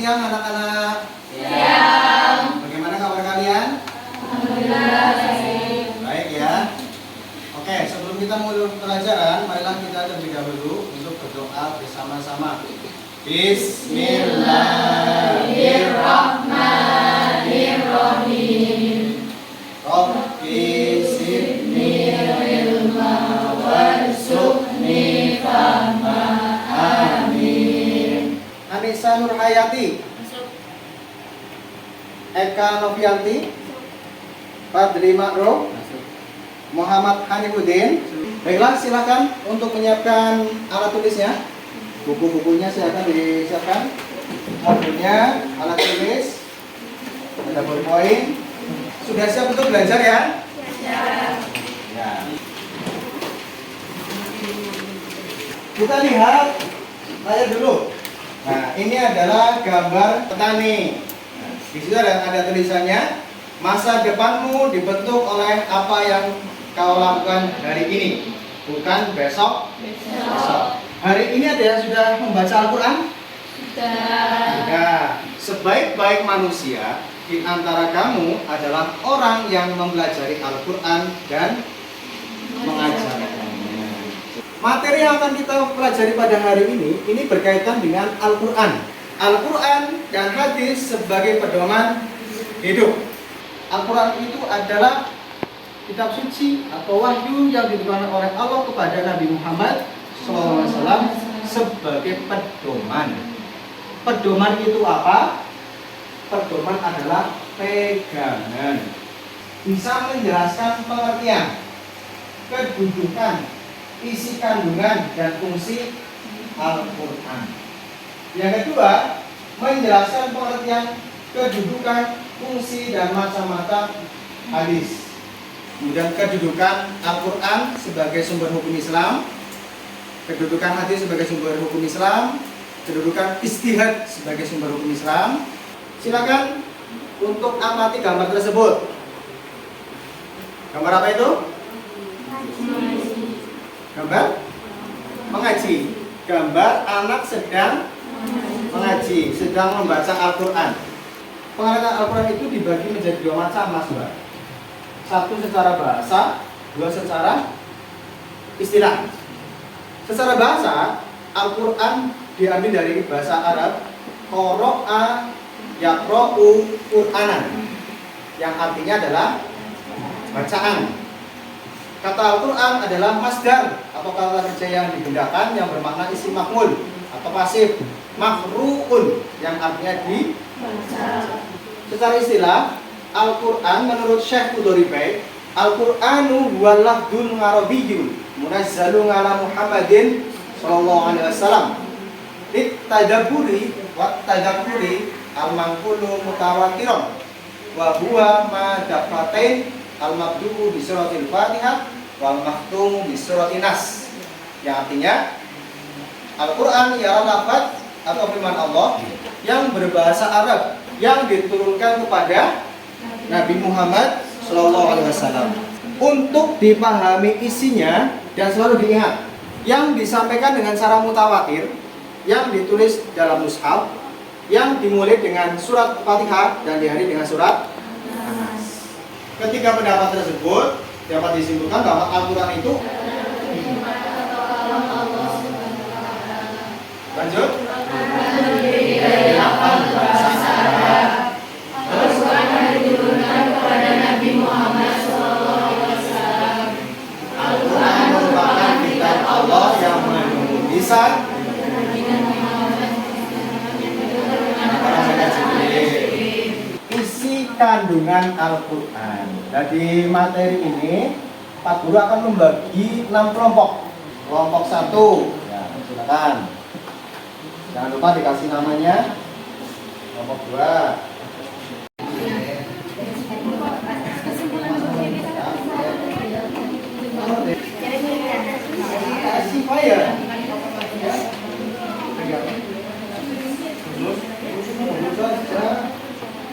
siang anak-anak? Siang. Bagaimana kabar kalian? Alhamdulillah baik. Baik ya. Oke, sebelum kita mulai pelajaran, marilah kita terlebih dahulu untuk berdoa bersama-sama. Bismillahirrahmanirrahim. Rabbi zidni ilma warzuqni fahma. Amin. Anissa Nurhayati, Eka Novianti, Fadli Makro, Muhammad Hanifuddin. Baiklah, silakan untuk menyiapkan alat tulisnya. Buku-bukunya silakan disiapkan. Modulnya, alat tulis, ada ballpoint. Sudah siap untuk belajar ya? Siap. Ya. Kita lihat layar dulu. Nah, ini adalah gambar petani. Nah, di situ ada tulisannya, masa depanmu dibentuk oleh apa yang kau lakukan hari ini, bukan besok. Hari ini ada yang sudah membaca Al-Quran? Sudah. Nah, sebaik-baik manusia di antara kamu adalah orang yang mempelajari Al-Quran dan mengajarkannya. Materi yang akan kita pelajari pada hari ini berkaitan dengan Al-Quran. Al-Quran dan hadis sebagai pedoman hidup. Al-Quran itu adalah kitab suci atau wahyu yang diturunkan oleh Allah kepada Nabi Muhammad SAW sebagai pedoman. Pedoman itu apa? Pedoman adalah pegangan. Bisa menjelaskan pengertian, kedudukan, isi kandungan dan fungsi Al-Quran. Yang kedua, menjelaskan pengertian, kedudukan, fungsi dan macam-macam hadis. Kemudian kedudukan Al-Quran sebagai sumber hukum Islam, kedudukan hadis sebagai sumber hukum Islam, kedudukan ijtihad sebagai sumber hukum Islam. Silakan untuk amati gambar tersebut. Gambar apa itu? Gambar mengaji. Gambar anak sedang mengaji, sedang membaca Al-Quran. Pengertian Al-Quran itu dibagi menjadi dua macam, Mas Mbak. Satu secara bahasa, dua secara istilah. Secara bahasa, Al-Quran diambil dari bahasa Arab qara'a yaqra'u Qur'anan, yang artinya adalah bacaan. Kata Al-Quran adalah masdar atau kata kerja yang digunakan yang bermakna isim maf'ul atau pasif, maqru'un yang artinya dibaca. Secara istilah, Al-Quran menurut Syekh Qudharibai, Al-Qur'anu huwa lafdun arabiyyun munazzalun ala Muhammadin sallallahu alaihi wasallam. Tadabburi wa tadabburi al-manqulu mutawatiron wa huwa ma dafatain al-mabdu'u bi suratil Fatihah wal mahtumu bi suratin Nas. Yang artinya Al-Quran ialah lafaz atau firman Allah yang berbahasa Arab yang diturunkan kepada Nabi Muhammad Sallallahu Alaihi Wasallam. Untuk dipahami isinya dan selalu diingat, yang disampaikan dengan cara mutawatir, yang ditulis dalam mushaf, yang dimulai dengan surat Fatihah dan diakhiri dengan surat An-Nas. Ketika pendapat tersebut dapat disimpulkan bahwa Al-Quran itu lanjut Allah yang menulisan isi kandungan Al-Quran. Jadi materi ini Pak Guru akan membagi 6 kelompok. Kelompok 1, ya, silakan. Jangan lupa dikasih namanya. Kelompok 2. Fire.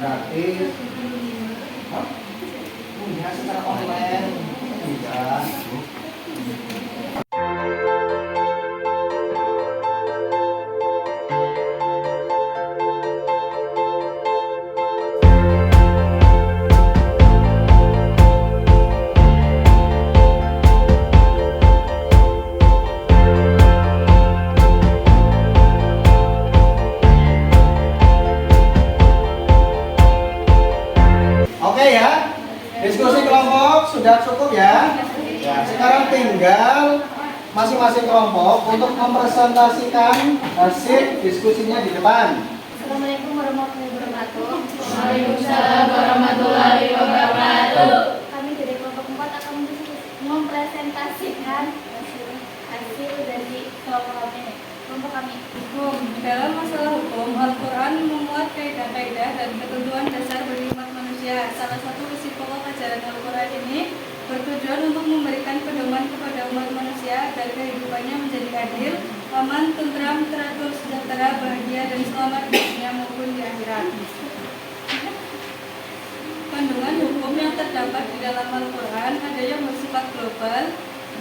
Gratis. Punya secara online. Bisa. sudah cukup ya? Ya, sekarang tinggal masing-masing kelompok untuk mempresentasikan hasil diskusinya di depan. Assalamualaikum warahmatullahi wabarakatuh. Waalaikumsalam warahmatullahi wabarakatuh. Kami dari kelompok 4 akan mempresentasikan hasil dari kelompok kami. Hukum. Dalam masalah hukum, Al-Quran memuat kaidah-kaidah dan ketentuan dasar beriman manusia. Salah satu isi pokok ajaran Al-Quran ini bertujuan untuk memberikan pedoman kepada umat manusia agar kehidupannya menjadi adil, aman, tentram, teratur, sejahtera, bahagia, dan selamat di dunia maupun di akhirat. Kandungan hukum yang terdapat di dalam Al-Quran ada yang bersifat global,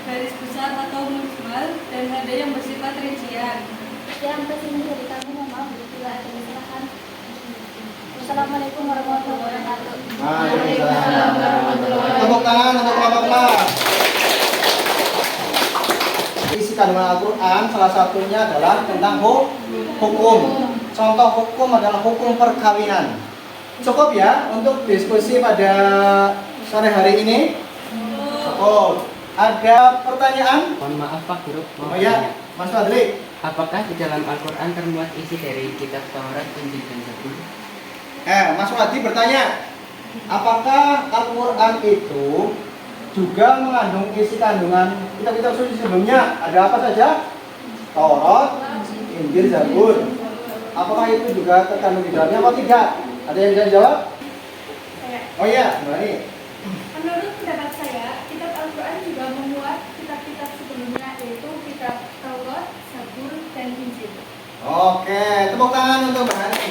garis besar atau mujmal, dan ada yang bersifat rincian. Yang kesini dari kami, mohon maaf bila ada kesalahan. Wassalamualaikum warahmatullahi wabarakatuh. Waalaikumsalam warahmatullahi wabarakatuh. Tepuk tangan untuk kelompok 4. Isi kandungan Al-Quran salah satunya adalah tentang hukum. Contoh hukum adalah hukum perkawinan. Cukup ya untuk diskusi pada sore hari ini? Cukup. Ada pertanyaan? Mohon maaf Pak Guru, Oh ya, Mas Fadli. apakah di dalam Al-Quran termuat isi dari kitab Taurat, Injil, dan Zabur? Mas Fadli bertanya, apakah Al-Quran itu juga mengandung isi kandungan kitab-kitab suci sebelumnya? Ada apa saja? Taurat, Injil, Zabur. Apakah itu juga terkandung di dalamnya atau tidak? Ada yang bisa jawab? Oh iya, Mbak. Menurut pendapat saya, kitab Al-Quran juga memuat kitab-kitab sebelumnya, yaitu kitab Taurat, Zabur, dan Injil. Oke, tepuk tangan untuk Mbak Hani.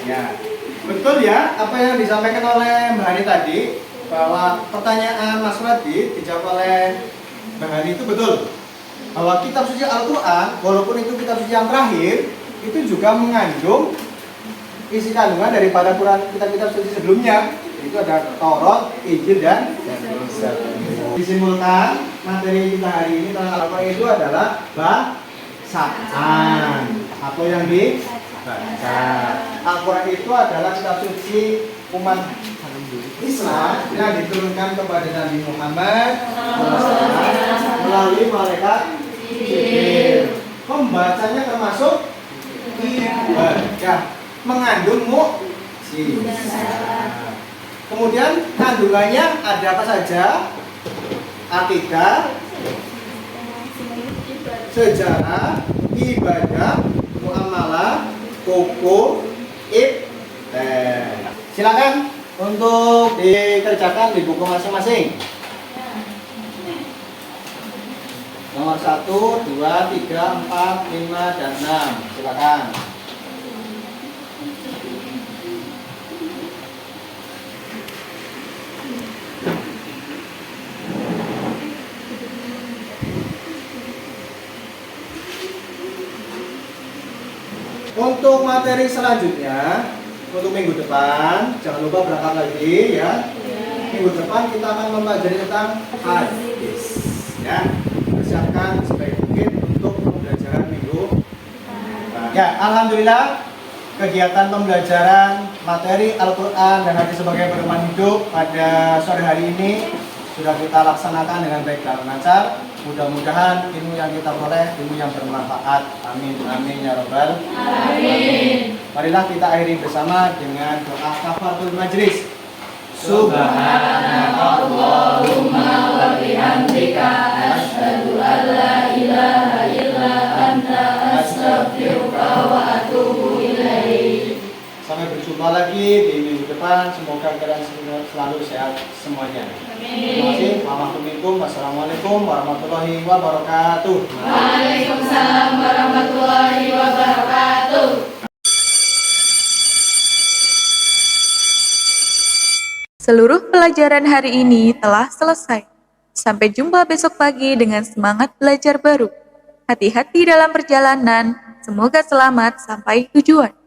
Ya, betul ya apa yang disampaikan oleh Mbak Hani tadi, bahwa pertanyaan Mas Fadli dijawab oleh Mbak Hani itu betul. Bahwa kitab suci Al-Quran, walaupun itu kitab suci yang terakhir, itu juga mengandung isi kandungan daripada Quran kitab-kitab suci sebelumnya. Itu ada Taurat, Injil, dan Zabur. Disimpulkan materi kita hari ini tentang Al-Quran itu adalah bacaan atau yang dibaca. Al-Quran itu adalah kitab suci umat Islam yang diturunkan kepada Nabi Muhammad melalui malaikat Jibril. Pembacanya termasuk ibadah, mengandung mukjizat. Kemudian kandungannya ada apa saja? Akidah, sejarah, ibadah, muamalah, hukum, silakan untuk dikerjakan di buku masing-masing. Nomor 1, 2, 3, 4, 5, dan 6. Silakan. Untuk materi selanjutnya, untuk minggu depan, jangan lupa berangkat lagi ya. Minggu depan kita akan mempelajari tentang hadis. Ya, persiapkan sebaik mungkin untuk pembelajaran minggu depan. Ya, alhamdulillah kegiatan pembelajaran materi Al-Quran dan hadis sebagai pedoman hidup pada sore hari ini sudah kita laksanakan dengan baik dan lancar. Mudah-mudahan ilmu yang kita peroleh ilmu yang bermanfaat. Amin, amin ya robbal alamin. Marilah kita akhiri bersama dengan doa kafaratul majlis. Subhanakallahumma wa bihamdika asyhadu an la ilaha illa anta astaghfiruka wa atubu ilaik. Sampai berjumpa lagi di minggu depan. Semoga kalian selalu sehat semuanya. Terima kasih. Wassalamualaikum warahmatullahi wabarakatuh. Waalaikumsalam warahmatullahi wabarakatuh. Seluruh pelajaran hari ini telah selesai. Sampai jumpa besok pagi dengan semangat belajar baru. Hati-hati dalam perjalanan. Semoga selamat sampai tujuan.